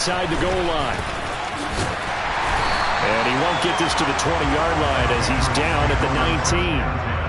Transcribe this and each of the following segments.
inside the goal line. And he won't get this to the 20-yard line as he's down at the 19.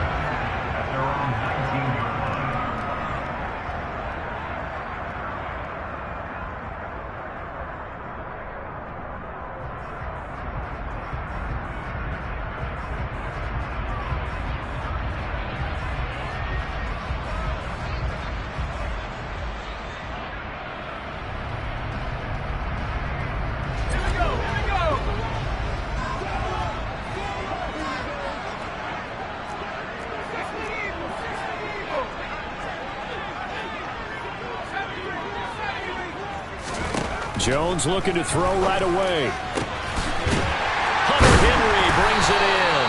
Jones looking to throw right away. Hunter Henry brings it in.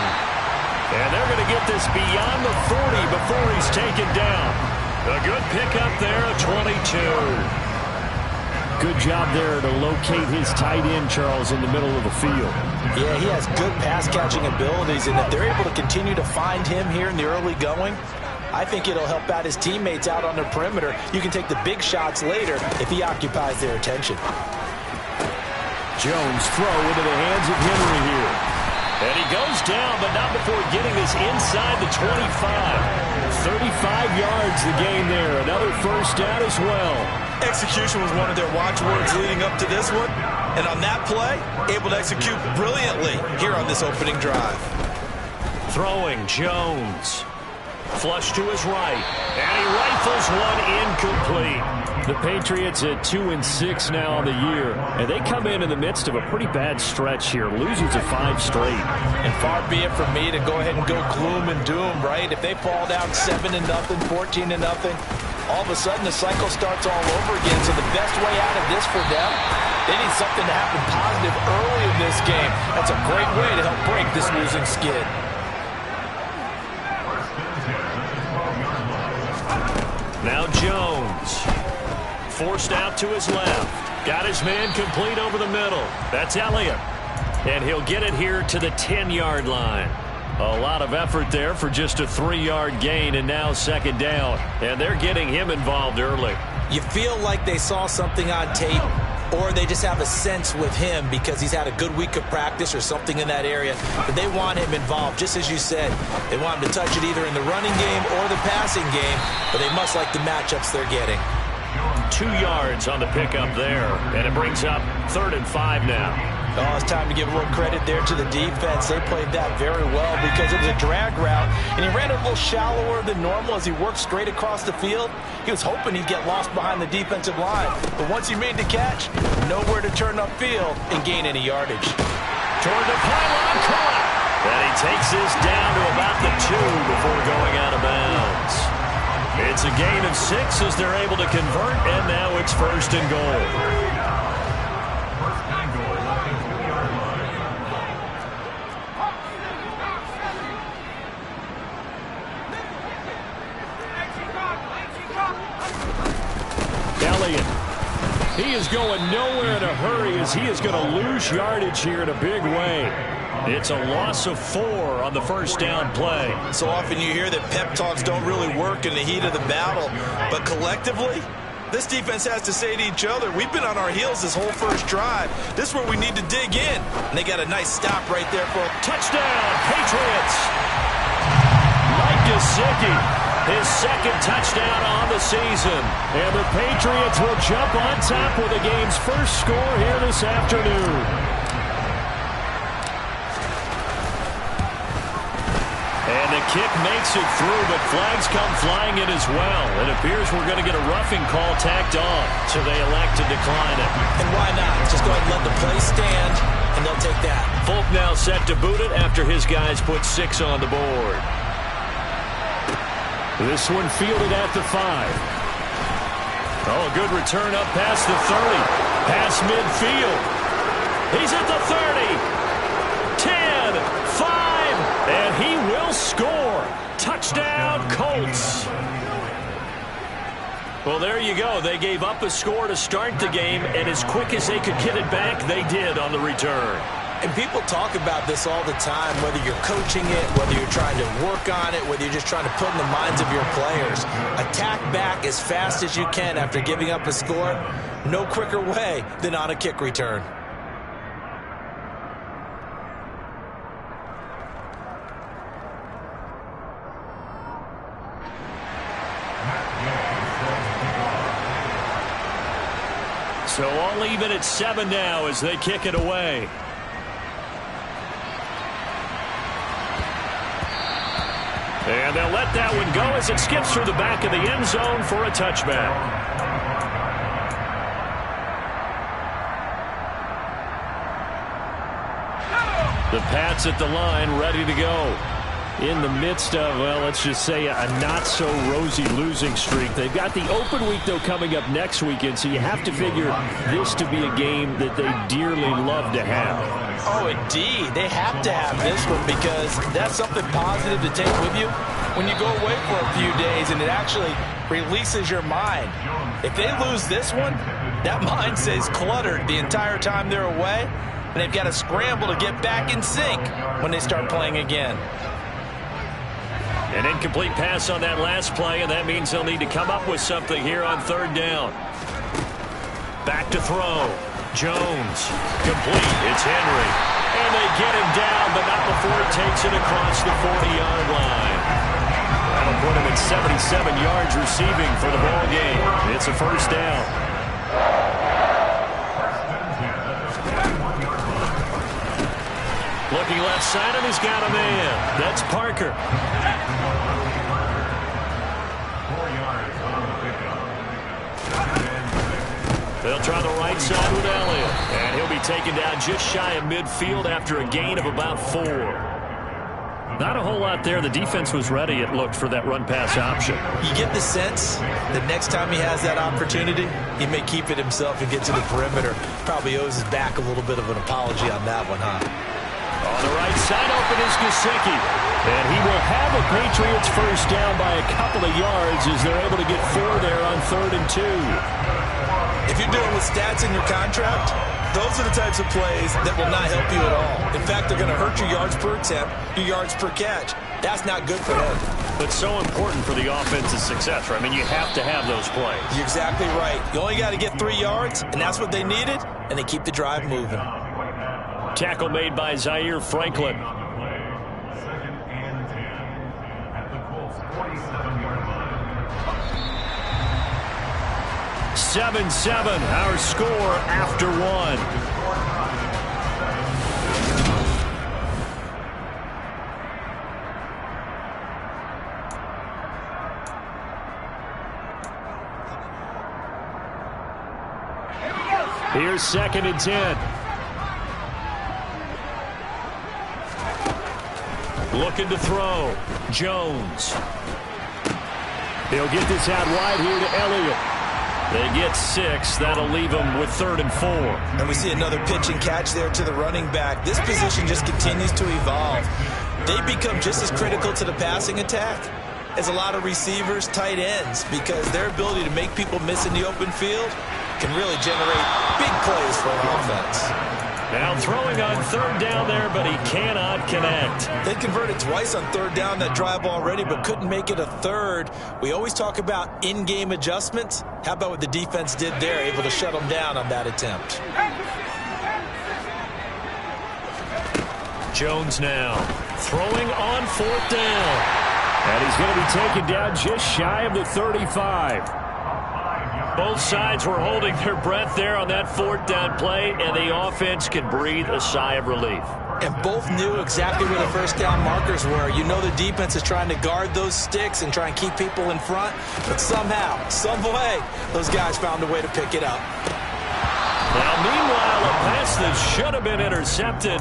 And they're going to get this beyond the 40 before he's taken down. A good pickup there, a 22. Good job there to locate his tight end, Charles, in the middle of the field. Yeah, he has good pass-catching abilities, and if they're able to continue to find him here in the early going, I think it'll help out his teammates out on the perimeter. You can take the big shots later if he occupies their attention. Jones throw into the hands of Henry here. And he goes down, but not before getting this inside the 25. 35 yards the game there. Another first down as well. Execution was one of their watchwords leading up to this one. And on that play, able to execute brilliantly here on this opening drive. Throwing Jones. Flush to his right. And he rifles one incomplete. The Patriots at 2-6 now on the year. And they come in the midst of a pretty bad stretch here. Losing to 5 straight. And far be it from me to go ahead and go gloom and doom, right? If they fall down 7-0, 14-0, all of a sudden the cycle starts all over again. So the best way out of this for them, they need something to happen positive early in this game. That's a great way to help break this losing skid. Now Jones. Forced out to his left. Got his man complete over the middle. That's Elliott. And he'll get it here to the 10-yard line. A lot of effort there for just a 3-yard gain, and now second down. And they're getting him involved early. You feel like they saw something on tape, or they just have a sense with him because he's had a good week of practice or something in that area. But they want him involved, just as you said. They want him to touch it either in the running game or the passing game, but they must like the matchups they're getting. 2 yards on the pickup there, and it brings up 3rd and 5 now. Oh, it's time to give a little credit there to the defense. They played that very well because it was a drag route, and he ran a little shallower than normal as he worked straight across the field. He was hoping he'd get lost behind the defensive line, but once he made the catch, nowhere to turn upfield and gain any yardage. Toward the pylon, caught, and he takes this down to about the 2 before going out of bounds. It's a gain of 6 as they're able to convert, and now it's 1st and goal. He is going nowhere in a hurry as he is going to lose yardage here in a big way. It's a loss of 4 on the first down play. So often you hear that pep talks don't really work in the heat of the battle. But collectively, this defense has to say to each other, we've been on our heels this whole first drive. This is where we need to dig in. And they got a nice stop right there for a touchdown, Patriots. Mike Gesicki. His second touchdown on the season. And the Patriots will jump on top with the game's first score here this afternoon. And the kick makes it through, but flags come flying in as well. It appears we're going to get a roughing call tacked on, so they elect to decline it. And why not? Just go ahead and let the play stand, and they'll take that. Folk now set to boot it after his guys put 6 on the board. This one fielded at the 5. Oh, a good return up past the 30. Past midfield. He's at the 30. 10, 5, and he will score. Touchdown, Colts. Well, there you go. They gave up a score to start the game, and as quick as they could get it back, they did on the return. And people talk about this all the time, whether you're coaching it, whether you're trying to work on it, whether you're just trying to put in the minds of your players. Attack back as fast as you can after giving up a score. No quicker way than on a kick return. So all even at 7 now as they kick it away. And they'll let that one go as it skips through the back of the end zone for a touchback. The Pats at the line, ready to go. In the midst of, well, let's just say a not-so-rosy losing streak. They've got the open week, though, coming up next weekend, so you have to figure this to be a game that they dearly love to have. Oh, indeed. They have to have this one because that's something positive to take with you when you go away for a few days, and it actually releases your mind. If they lose this one, that mind stays cluttered the entire time they're away, and they've got to scramble to get back in sync when they start playing again. An incomplete pass on that last play, and that means they'll need to come up with something here on 3rd down. Back to throw. Jones. Complete. It's Henry. And they get him down, but not before he takes it across the 40-yard line. That'll put him at 77 yards receiving for the ball game. It's a 1st down. Looking left side, and he's got a man. That's Parker. They'll try the right side with Elliott. And he'll be taken down just shy of midfield after a gain of about 4. Not a whole lot there. The defense was ready, it looked, for that run-pass option. You get the sense that next time he has that opportunity, he may keep it himself and get to the perimeter. Probably owes his back a little bit of an apology on that one, huh? On the right side, open is Gesicki. And he will have a Patriots 1st down by a couple of yards as they're able to get 4 there on 3rd and 2. If you're dealing with stats in your contract, those are the types of plays that will not help you at all. In fact, they're going to hurt your yards per attempt, your yards per catch. That's not good for him. But so important for the offense's success, right? I mean, you have to have those plays. You're exactly right. You only got to get 3 yards, and that's what they needed, and they keep the drive moving. Tackle made by Zaire Franklin. 7-7, our score after 1. Here's 2nd and 10. Looking to throw. Jones. He'll get this out wide here to Elliott. They get 6. That'll leave them with 3rd and 4. And we see another pitch and catch there to the running back. This position just continues to evolve. They become just as critical to the passing attack as a lot of receivers, tight ends, because their ability to make people miss in the open field can really generate big plays for an offense. Now throwing on 3rd down there, but he cannot connect. They converted twice on 3rd down that drive already, but couldn't make it a 3rd. We always talk about in-game adjustments. How about what the defense did there, able to shut them down on that attempt. Jones now throwing on 4th down. And he's going to be taken down just shy of the 35. Both sides were holding their breath there on that 4th down play, and the offense can breathe a sigh of relief. And both knew exactly where the 1st down markers were. You know the defense is trying to guard those sticks and try and keep people in front, but somehow, some way, those guys found a way to pick it up. Now, meanwhile, a pass that should have been intercepted,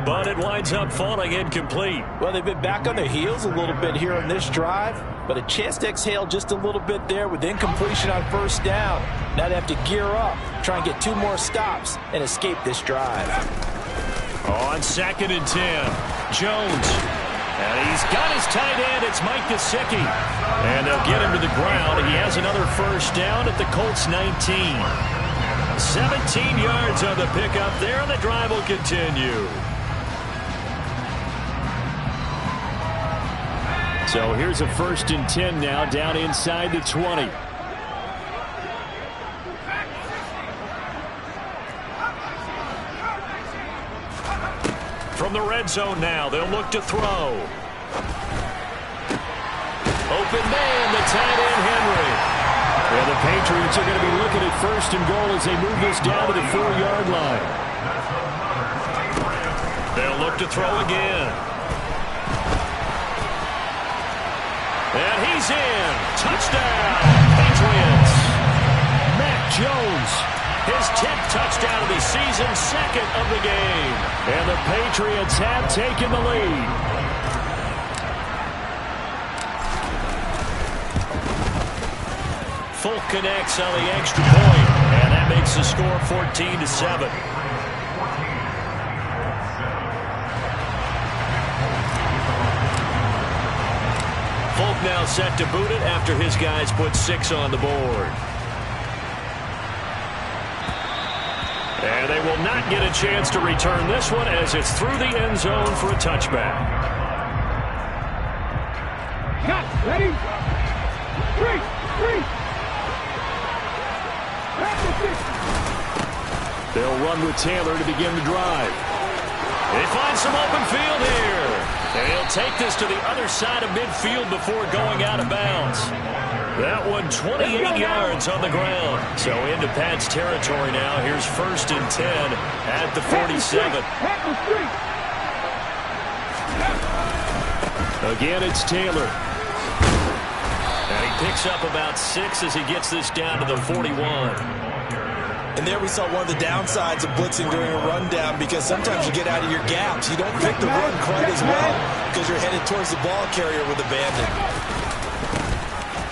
but it winds up falling incomplete. Well, they've been back on their heels a little bit here on this drive, but a chance to exhale just a little bit there with incompletion on 1st down. Now they have to gear up, try and get 2 more stops, and escape this drive. On 2nd and 10, Jones. And he's got his tight end. It's Mike Gesicki. And they'll get him to the ground. He has another 1st down at the Colts 19. 17 yards on the pickup there, and the drive will continue. So here's a 1st and 10 now, down inside the 20. From the red zone now, they'll look to throw. Open man, the tight end, Henry. Yeah, the Patriots are going to be looking at 1st and goal as they move this down to the 4-yard line. They'll look to throw again. And he's in. Touchdown, Patriots. Mac Jones, his 10th touchdown of the season, 2nd of the game. And the Patriots have taken the lead. Folk connects on the extra point, and that makes the score 14-7. Folk now set to boot it after his guys put 6 on the board. And they will not get a chance to return this one as it's through the end zone for a touchback. Cut, ready? 3. They'll run with Taylor to begin the drive. They find some open field here. And he'll take this to the other side of midfield before going out of bounds. That one 28 yards on the ground. So into Pat's territory now. Here's 1st and 10 at the 47. Again, it's Taylor. And he picks up about 6 as he gets this down to the 41. And there we saw one of the downsides of blitzing during a rundown, because sometimes you get out of your gaps. You don't pick the run quite as well because you're headed towards the ball carrier with abandon.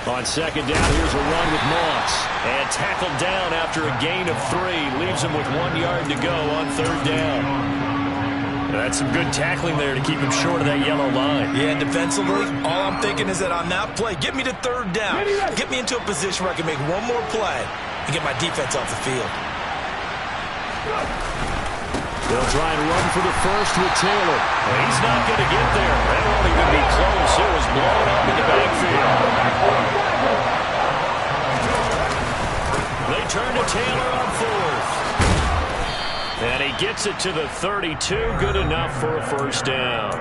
On 2nd down, here's a run with Moss. And tackled down after a gain of 3. Leaves him with 1 yard to go on 3rd down. That's some good tackling there to keep him short of that yellow line. Yeah, and defensively, all I'm thinking is that on that play, get me to 3rd down. Get me into a position where I can make one more play and get my defense off the field. They'll try and run for the 1st with Taylor. And he's not going to get there. That won't even be close. It was blown up in the backfield. They turn to Taylor on 4th. And he gets it to the 32. Good enough for a 1st down.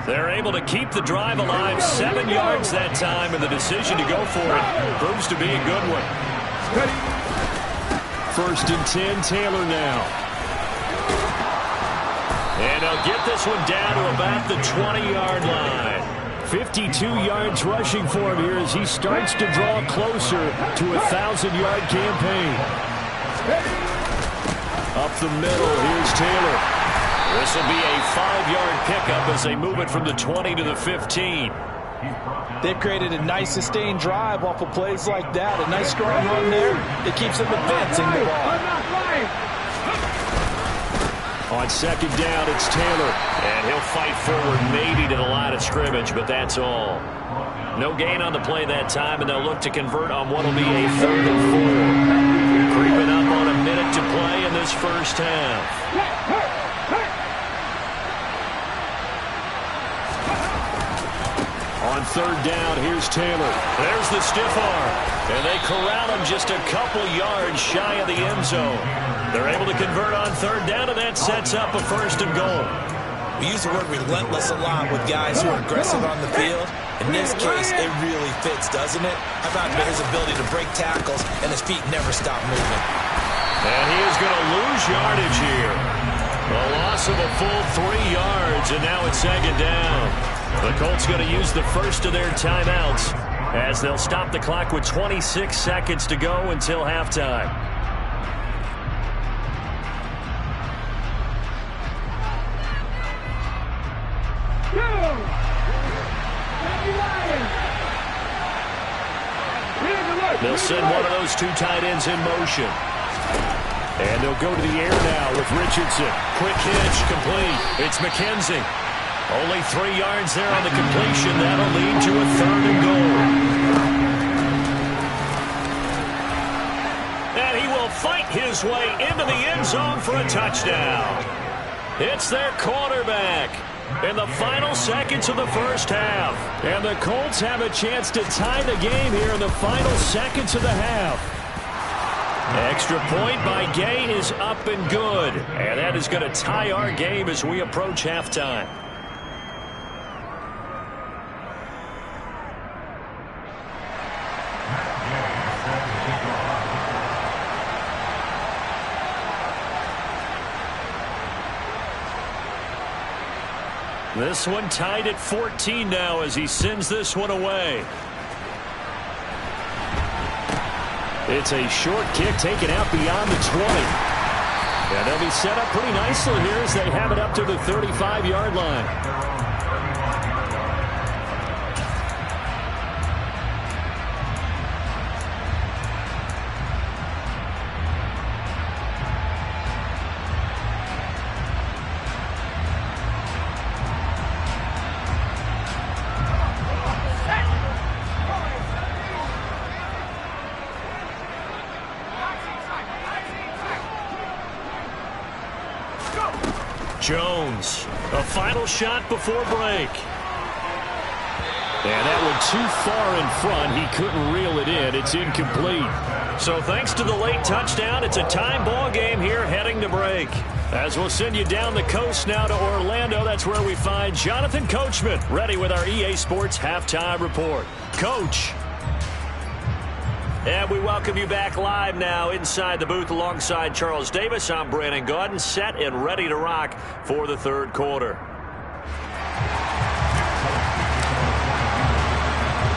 They're able to keep the drive alive. 7 yards that time, and the decision to go for it proves to be a good one. 1st and 10, Taylor now. And he'll get this one down to about the 20-yard line. 52 yards rushing for him here as he starts to draw closer to a 1,000-yard campaign. Up the middle, here's Taylor. This will be a 5-yard pickup as they move it from the 20 to the 15. They've created a nice sustained drive off of plays like that. A nice strong run there. It keeps them advancing the ball. On 2nd down, it's Taylor. And he'll fight forward maybe to the line of scrimmage, but that's all. No gain on the play that time, and they'll look to convert on what will be a 3rd and 4. Creeping up on a minute to play in this 1st half. On 3rd down, here's Taylor. There's the stiff arm. And they corral him just a couple yards shy of the end zone. They're able to convert on 3rd down, and that sets up a 1st and goal. We use the word relentless a lot with guys who are aggressive on the field. In this case, it really fits, doesn't it? How about his ability to break tackles and his feet never stop moving? And he is going to lose yardage here. A loss of a full 3 yards, and now it's 2nd down. The Colts going to use the first of their timeouts as they'll stop the clock with 26 seconds to go until halftime. They'll send one of those 2 tight ends in motion. And they'll go to the air now with Richardson. Quick hitch, complete. It's McKenzie. Only 3 yards there on the completion. That'll lead to a 3rd and goal. And he will fight his way into the end zone for a touchdown. It's their quarterback in the final seconds of the first half. And the Colts have a chance to tie the game here in the final seconds of the half. Extra point by Gay is up and good. And that is going to tie our game as we approach halftime. This one tied at 14 now as he sends this one away. It's a short kick taken out beyond the 20. And they'll be set up pretty nicely here as they have it up to the 35-yard line. Jones, a final shot before break. And that one too far in front. He couldn't reel it in. It's incomplete. So thanks to the late touchdown, it's a time ball game here heading to break. As we'll send you down the coast now to Orlando, that's where we find Jonathan Coachman ready with our EA Sports Halftime Report. Coach. And we welcome you back live now inside the booth alongside Charles Davis. I'm Brandon Gaudin, set and ready to rock for the third quarter.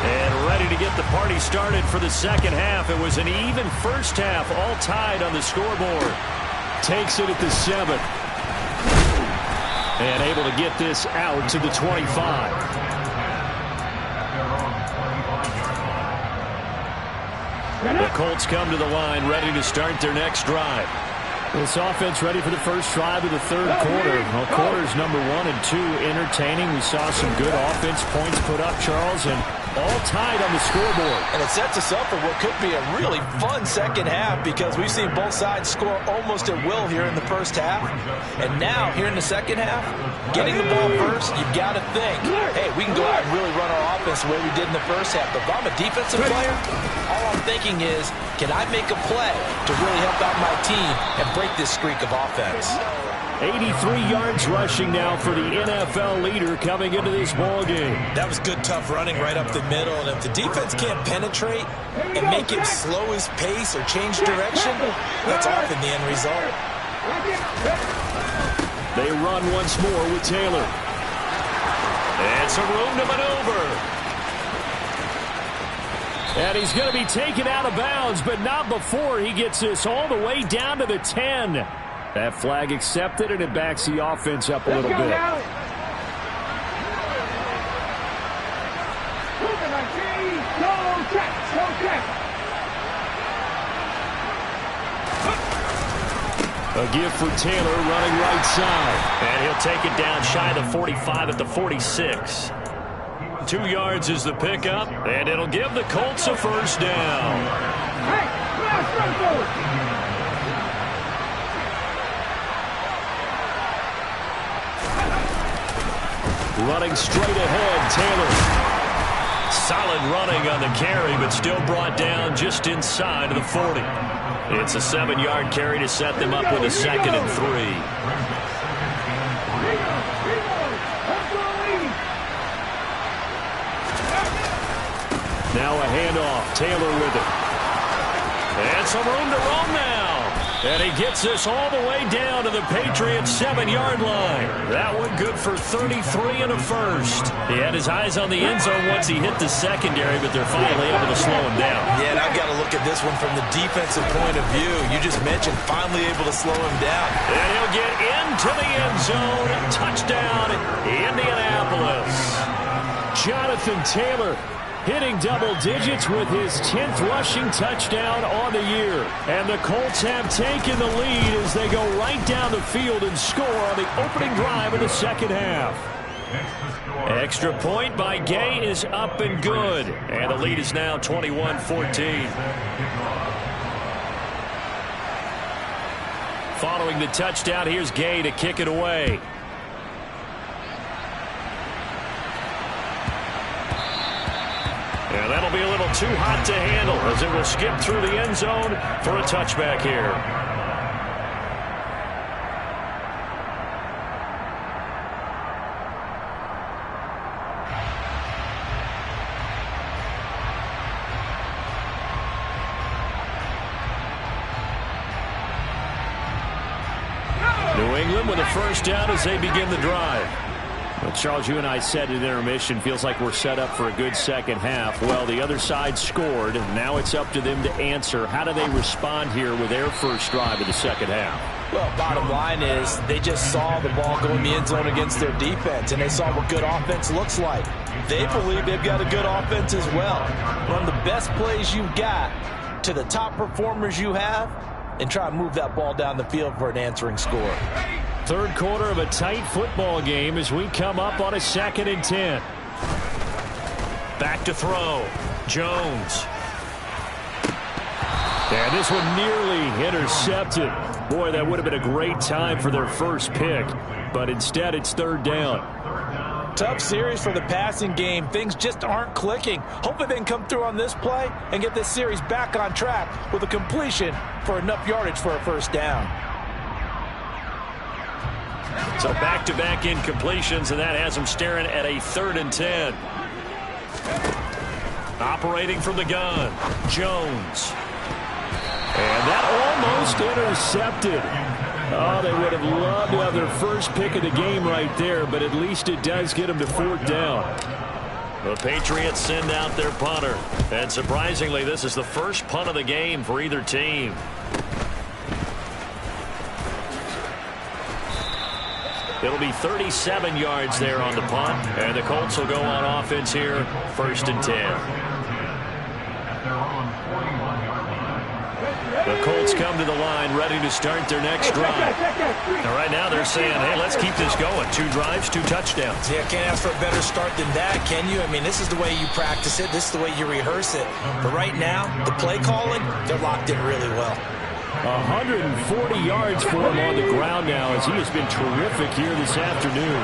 And ready to get the party started for the second half. It was an even first half, all tied on the scoreboard. Takes it at the 7. And able to get this out to the 25. The Colts come to the line, ready to start their next drive. This offense ready for the first drive of the third quarter. Well, quarters number 1 and 2 entertaining. We saw some good offense points put up, Charles, and all tied on the scoreboard. And it sets us up for what could be a really fun second half because we've seen both sides score almost at will here in the first half. And now, here in the second half, getting the ball first, you've got to think, hey, we can go out and really run our offense the way we did in the first half. But if I'm a defensive player, all I'm thinking is, can I make a play to really help out my team and break this streak of offense? 83 yards rushing now for the NFL leader coming into this ball game. That was good, tough running right up the middle. And if the defense can't penetrate and make him slow his pace or change direction, that's often the end result. They run once more with Taylor. And some room to maneuver. And he's going to be taken out of bounds, but not before he gets this all the way down to the 10. That flag accepted, and it backs the offense up a little bit. A give for Taylor running right side. And he'll take it down shy of the 45 at the 46. 2 yards is the pickup, and it'll give the Colts a first down. Running straight ahead, Taylor. Solid running on the carry, but still brought down just inside of the 40. It's a 7-yard carry to set them up with a 2nd and 3. Now a handoff. Taylor with it. And some room to roam now. And he gets this all the way down to the Patriots' 7-yard line. That one good for 33 and a first. He had his eyes on the end zone once he hit the secondary, but they're finally able to slow him down. Yeah, and I've got to look at this one from the defensive point of view. You just mentioned finally able to slow him down. And he'll get into the end zone. Touchdown, Indianapolis. Jonathan Taylor hitting double digits with his 10th rushing touchdown on the year. And the Colts have taken the lead as they go right down the field and score on the opening drive of the second half. Extra point by Gay is up and good. And the lead is now 21-14. Following the touchdown, here's Gay to kick it away. And that'll be a little too hot to handle as it will skip through the end zone for a touchback here. New England with a first down as they begin the drive. Well, Charles, you and I said at intermission, feels like we're set up for a good second half. Well, the other side scored, and now it's up to them to answer. How do they respond here with their first drive of the second half? Well, bottom line is they just saw the ball go in the end zone against their defense, and they saw what good offense looks like. They believe they've got a good offense as well. Run the best plays you've got to the top performers you have, and try to move that ball down the field for an answering score. Third quarter of a tight football game as we come up on a 2nd and 10. Back to throw. Jones. And this one nearly intercepted. Boy, that would have been a great time for their first pick. But instead, it's 3rd down. Tough series for the passing game. Things just aren't clicking. Hopefully they can come through on this play and get this series back on track with a completion for enough yardage for a first down. So back-to-back incompletions, and that has them staring at a 3rd and 10. Operating from the gun, Jones. And that almost intercepted. Oh, they would have loved to have their first pick of the game right there, but at least it does get them to 4th down. The Patriots send out their punter. And surprisingly, this is the first punt of the game for either team. It'll be 37 yards there on the punt, and the Colts will go on offense here, 1st and 10. The Colts come to the line ready to start their next drive. Now, right now they're saying, hey, let's keep this going. 2 drives, 2 touchdowns. Yeah, can't ask for a better start than that, can you? I mean, this is the way you practice it. This is the way you rehearse it. But right now, the play calling, they're locked in really well. 140 yards for him on the ground now as he has been terrific here this afternoon.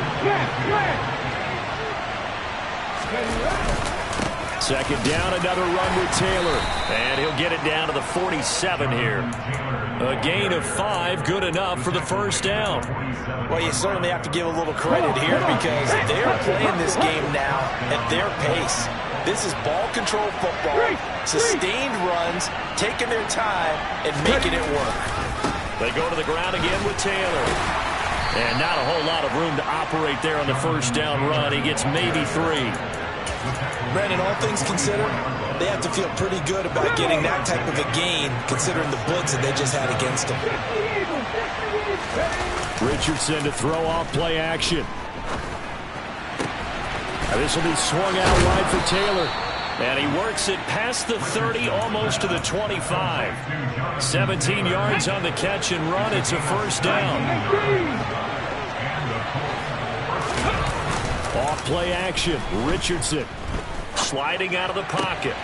2nd down, another run with Taylor. And he'll get it down to the 47 here. A gain of 5, good enough for the first down. Well, you certainly have to give a little credit here because they are playing this game now at their pace. This is ball control football, sustained runs, taking their time, and making it work. They go to the ground again with Taylor. And not a whole lot of room to operate there on the first down run. He gets maybe 3. Brandon, all things considered, they have to feel pretty good about getting that type of a gain considering the blitz that they just had against them. Richardson to throw off play action. This will be swung out wide for Taylor. And he works it past the 30, almost to the 25. 17 yards on the catch and run. It's a first down. Off play action. Richardson sliding out of the pocket.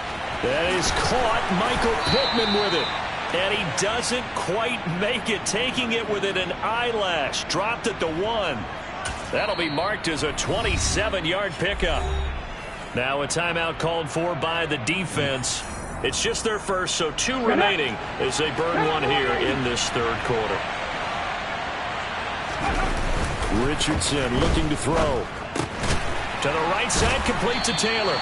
That is caught. Michael Pittman with it. And he doesn't quite make it. Taking it within an eyelash. Dropped at the 1. That'll be marked as a 27-yard pickup. Now a timeout called for by the defense. It's just their first, so 2 remaining as they burn 1 here in this 3rd quarter. Richardson looking to throw. To the right side, complete to Taylor.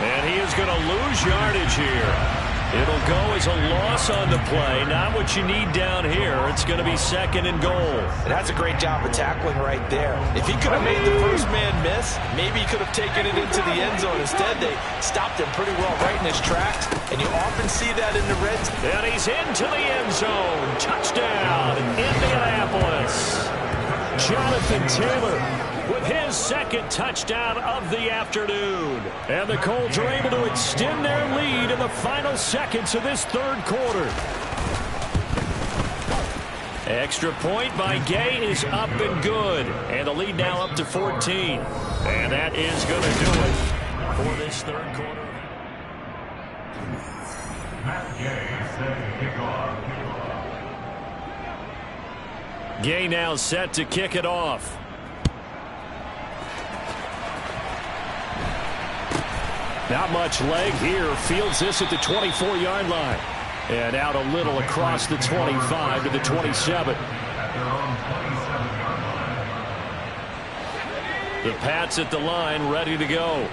And he is going to lose yardage here. It'll go as a loss on the play. Not what you need down here. It's going to be 2nd and goal. And that's a great job of tackling right there. If he could have made the first man miss, maybe he could have taken it into the end zone. Instead, they stopped him pretty well right in his tracks. And you often see that in the red zone. And he's into the end zone. Touchdown, Indianapolis. Jonathan Taylor with his 2nd touchdown of the afternoon. And the Colts are able to extend their lead in the final seconds of this 3rd quarter. Extra point by Gay is up and good. And the lead now up to 14. And that is going to do it for this 3rd quarter. Matt Gay set to kick off. Gay now set to kick it off. Not much leg here. Fields this at the 24-yard line. And out a little across the 25 to the 27. The Pats at the line, ready to go.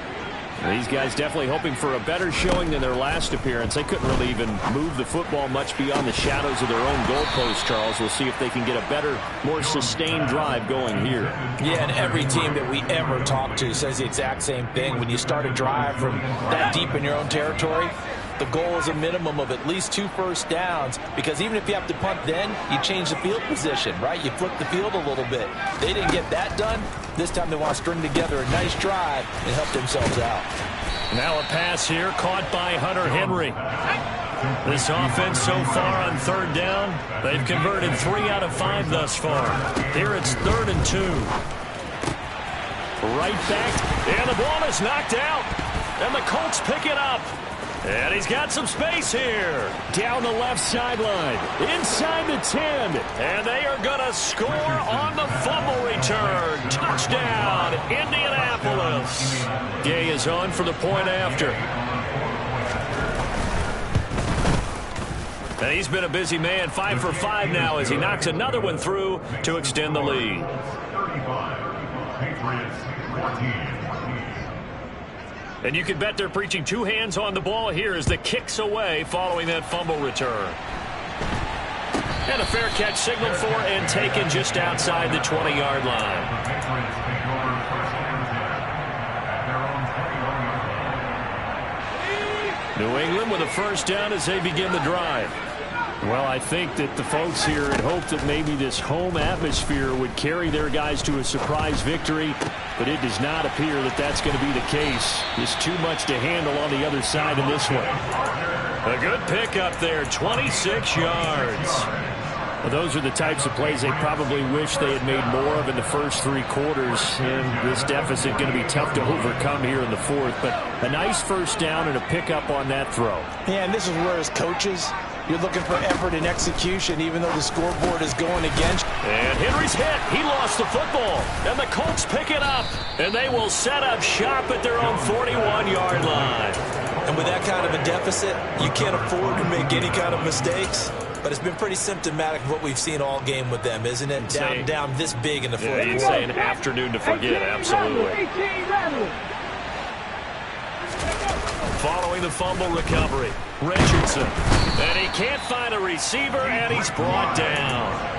These guys definitely hoping for a better showing than their last appearance. They couldn't really even move the football much beyond the shadows of their own goalpost, Charles. We'll see if they can get a better, more sustained drive going here. Yeah, and every team that we ever talk to says the exact same thing. When you start a drive from that deep in your own territory, the goal is a minimum of at least 2 first downs, because even if you have to punt then, you change the field position, right? You flip the field a little bit. They didn't get that done. This time they want to string together a nice drive and help themselves out. Now a pass here caught by Hunter Henry. This offense so far on 3rd down, they've converted 3 out of 5 thus far. Here it's 3rd and 2. Right back, and the ball is knocked out. And the Colts pick it up. And he's got some space here. Down the left sideline. Inside the 10. And they are going to score on the fumble return. Touchdown, Indianapolis. Gay is on for the point after. And he's been a busy man. 5 for 5 now as he knocks another one through to extend the lead. 35, Patriots 14. And you can bet they're preaching 2 hands on the ball here as the kicks away following that fumble return. And a fair catch signaled for and taken just outside the 20-yard line. New England with a first down as they begin the drive. Well, I think that the folks here had hoped that maybe this home atmosphere would carry their guys to a surprise victory, but it does not appear that that's going to be the case. Just too much to handle on the other side in this one. A good pickup there, 26 yards. Well, those are the types of plays they probably wish they had made more of in the first 3 quarters, and this deficit going to be tough to overcome here in the 4th, but a nice first down and a pickup on that throw. Yeah, and this is where as coaches, you're looking for effort and execution, even though the scoreboard is going against. And Henry's hit. He lost the football. And the Colts pick it up. And they will set up shop at their own 41-yard line. And with that kind of a deficit, you can't afford to make any kind of mistakes. But it's been pretty symptomatic of what we've seen all game with them, isn't it? Down this big in the 4th quarter. You'd say an afternoon to forget, absolutely. Following the fumble recovery, Richardson. And he can't find a receiver, and he's brought down.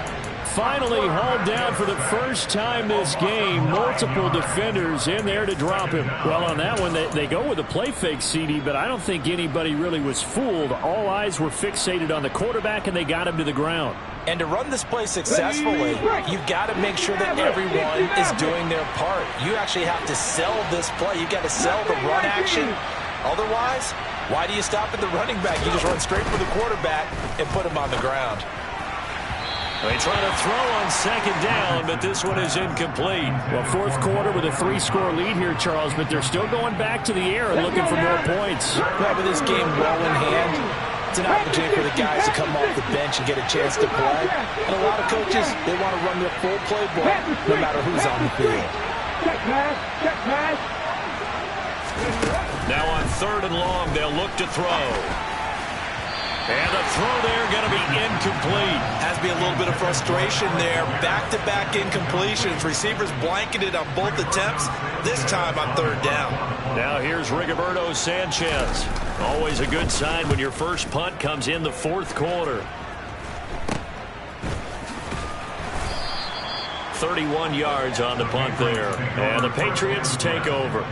Finally hauled down for the first time this game. Multiple defenders in there to drop him. Well, on that one, they go with a play fake, CD, but I don't think anybody really was fooled. All eyes were fixated on the quarterback, and they got him to the ground. And to run this play successfully, you've got to make sure that everyone is doing their part. You actually have to sell this play. You've got to sell the run action. Otherwise, why do you stop at the running back? You just run straight for the quarterback and put him on the ground. They try to throw on 2nd down, but this one is incomplete. Well, 4th quarter with a 3-score lead here, Charles, but they're still going back to the air and looking for more points. Well, with this game well in hand, it's an opportunity for the guys to come off the bench and get a chance to play. And a lot of coaches, they want to run their full playbook no matter who's on the field. Check pass. Now on 3rd and long, they'll look to throw. And the throw there going to be incomplete. Has to be a little bit of frustration there. Back-to-back incompletions. Receivers blanketed on both attempts, this time on 3rd down. Now here's Rigoberto Sanchez. Always a good sign when your first punt comes in the 4th quarter. 31 yards on the punt there. And the Patriots take over.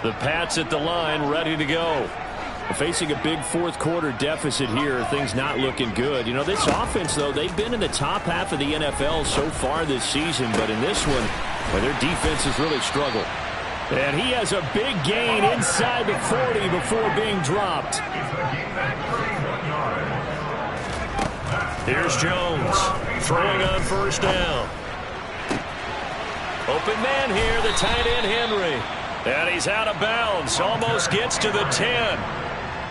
The Pats at the line, ready to go. Facing a big 4th quarter deficit here, things not looking good. You know, this offense, though, they've been in the top half of the NFL so far this season, but in this one, well, their defense has really struggled. And he has a big gain inside the 40 before being dropped. Here's Jones throwing on 1st down. Open man here, the tight end Henry. And he's out of bounds, almost gets to the 10.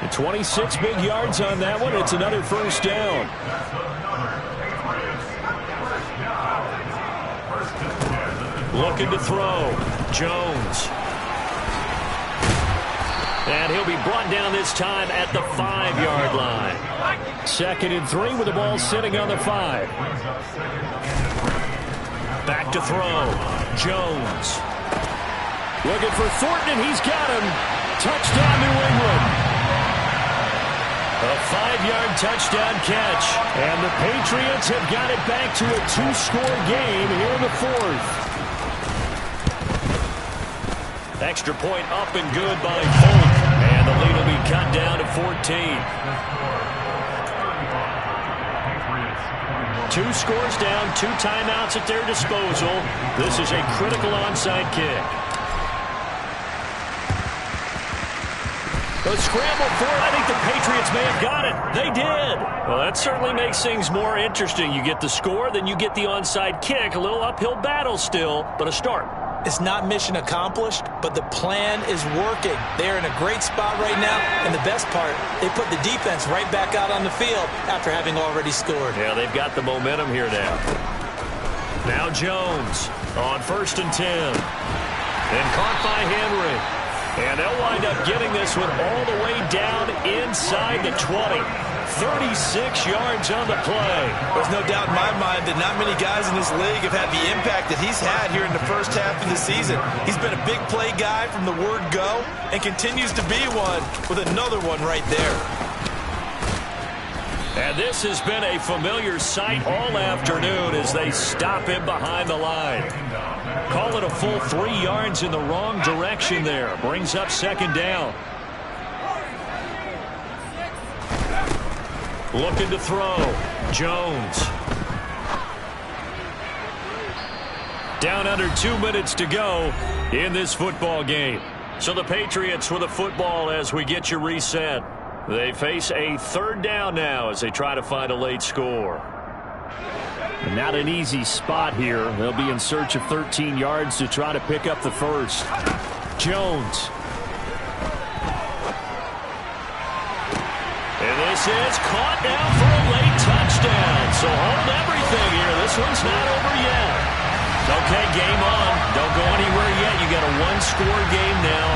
And 26 big yards on that one. It's another first down. Looking to throw. Jones. And he'll be brought down this time at the 5-yard line. 2nd and 3 with the ball sitting on the 5. Back to throw. Jones. Looking for Thornton, and he's got him. Touchdown, New England. A 5-yard touchdown catch. And the Patriots have got it back to a 2-score game here in the 4th. Extra point up and good by Folk. And the lead will be cut down to 14. 2 scores down, 2 timeouts at their disposal. This is a critical onside kick. The scramble for it. I think the Patriots may have got it. They did. Well, that certainly makes things more interesting. You get the score, then you get the onside kick. A little uphill battle still, but a start. It's not mission accomplished, but the plan is working. They're in a great spot right now, and the best part, they put the defense right back out on the field after having already scored. Yeah, they've got the momentum here now. Now Jones on 1st and 10. And caught by Henry. And they'll wind up getting this one all the way down inside the 20. 36 yards on the play. There's no doubt in my mind that not many guys in this league have had the impact that he's had here in the first half of the season. He's been a big play guy from the word go and continues to be one with another one right there. And this has been a familiar sight all afternoon as they stop him behind the line. Call it a full 3 yards in the wrong direction there. Brings up 2nd down. Looking to throw. Jones. Down under 2 minutes to go in this football game. So the Patriots with the football as we get you reset. They face a 3rd down now as they try to find a late score. Not an easy spot here. They'll be in search of 13 yards to try to pick up the first. Jones. And this is caught now for a late touchdown. So hold everything here. This one's not over yet. Okay, game on. Don't go anywhere yet. You got a 1-score game now.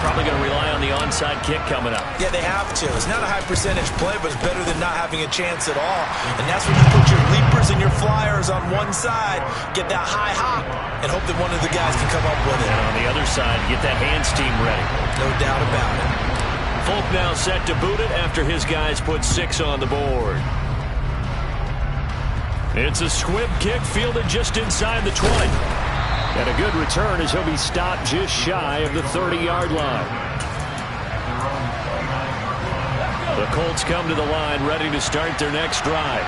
Probably going to rely on the onside kick coming up. Yeah, they have to. It's not a high percentage play, but it's better than not having a chance at all. And that's when you put your leapers and your flyers on one side, get that high hop, and hope that one of the guys can come up with it. And on the other side, get that hands team ready. No doubt about it. Folk now set to boot it after his guys put 6 on the board. It's a squib kick fielded just inside the 20. And a good return as he'll be stopped just shy of the 30-yard line. The Colts come to the line ready to start their next drive.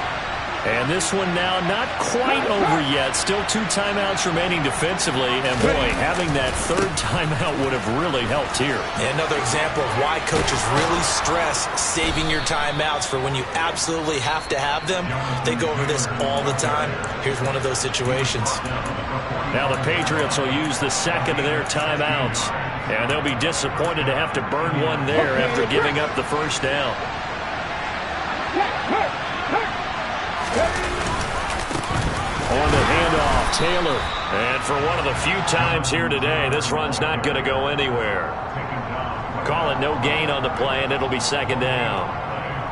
And this one now not quite over yet. Still 2 timeouts remaining defensively. And boy, having that 3rd timeout would have really helped here. Another example of why coaches really stress saving your timeouts for when you absolutely have to have them. They go over this all the time. Here's one of those situations. Now the Patriots will use the 2nd of their timeouts. And they'll be disappointed to have to burn one there after giving up the 1st down. On the handoff, Taylor. And for one of the few times here today, this run's not going to go anywhere. Call it no gain on the play, and it'll be 2nd down.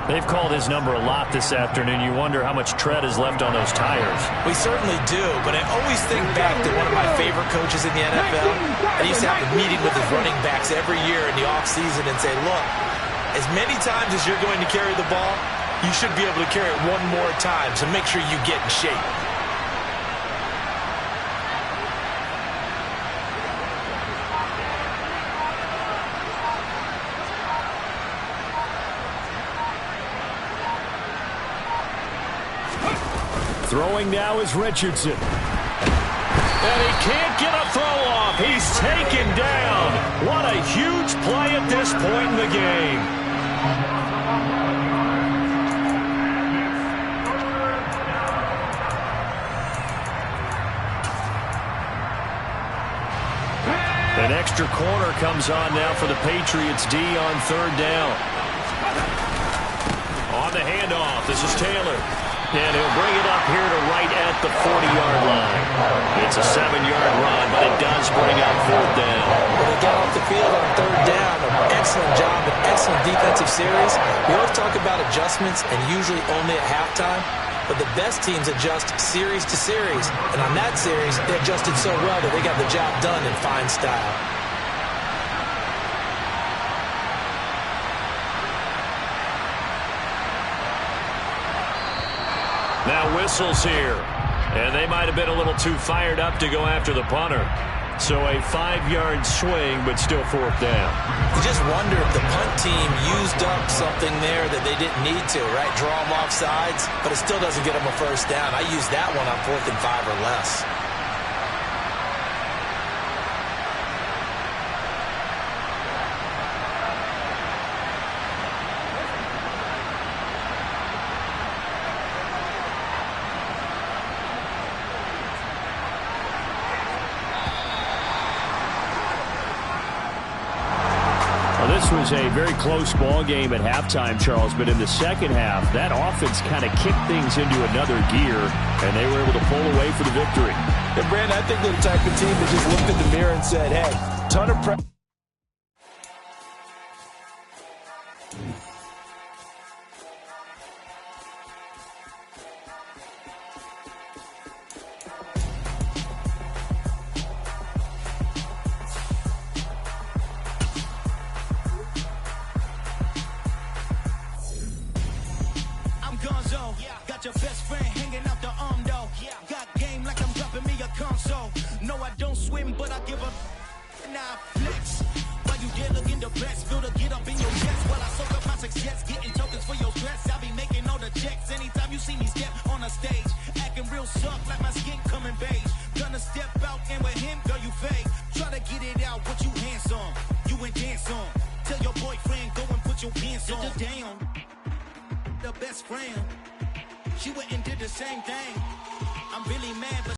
They've called his number a lot this afternoon. You wonder how much tread is left on those tires. We certainly do, but I always think back to one of my favorite coaches in the NFL. And he used to have a meeting with his running backs every year in the offseason and say, look, as many times as you're going to carry the ball, you should be able to carry it one more time, so make sure you get in shape. Throwing now is Richardson. And he can't get a throw off. He's taken down. What a huge play at this point in the game. An extra extra corner comes on now for the Patriots D on third down. On the handoff, this is Taylor. And he'll bring it up here to right at the 40-yard line. It's a 7-yard run, but it does bring up fourth down. Well, they got off the field on third down. An excellent job, an excellent defensive series. We always talk about adjustments and usually only at halftime. But the best teams adjust series to series. And on that series, they adjusted so well that they got the job done in fine style. Now whistles here. And they might have been a little too fired up to go after the punter. So a 5-yard swing, but still fourth down. You just wonder if the punt team used up something there that they didn't need to, right? Draw them off sides, but it still doesn't get them a first down. I used that one on 4th and 5 or less. This was a very close ball game at halftime, Charles, but in the second half, that offense kind of kicked things into another gear, and they were able to pull away for the victory. And, Brandon, I think they're the type of team that just looked in the mirror and said, hey, ton of pressure. Got your best friend hanging out the arm though. Got game like I'm dropping me a console. No, I don't swim, but I give up. Nah, flex. While you there looking the best, feel to get up in your chest. While I soak up my success, getting tokens for your stress. I'll be making all the checks anytime you see me step on a stage. Acting real soft like my skin coming beige. Gonna step out and with him, girl, you fake. Try to get it out, what you handsome. You ain't dance on. Tell your boyfriend, go and put your pants on. Down. The best friend. She went and did the same thing. I'm really mad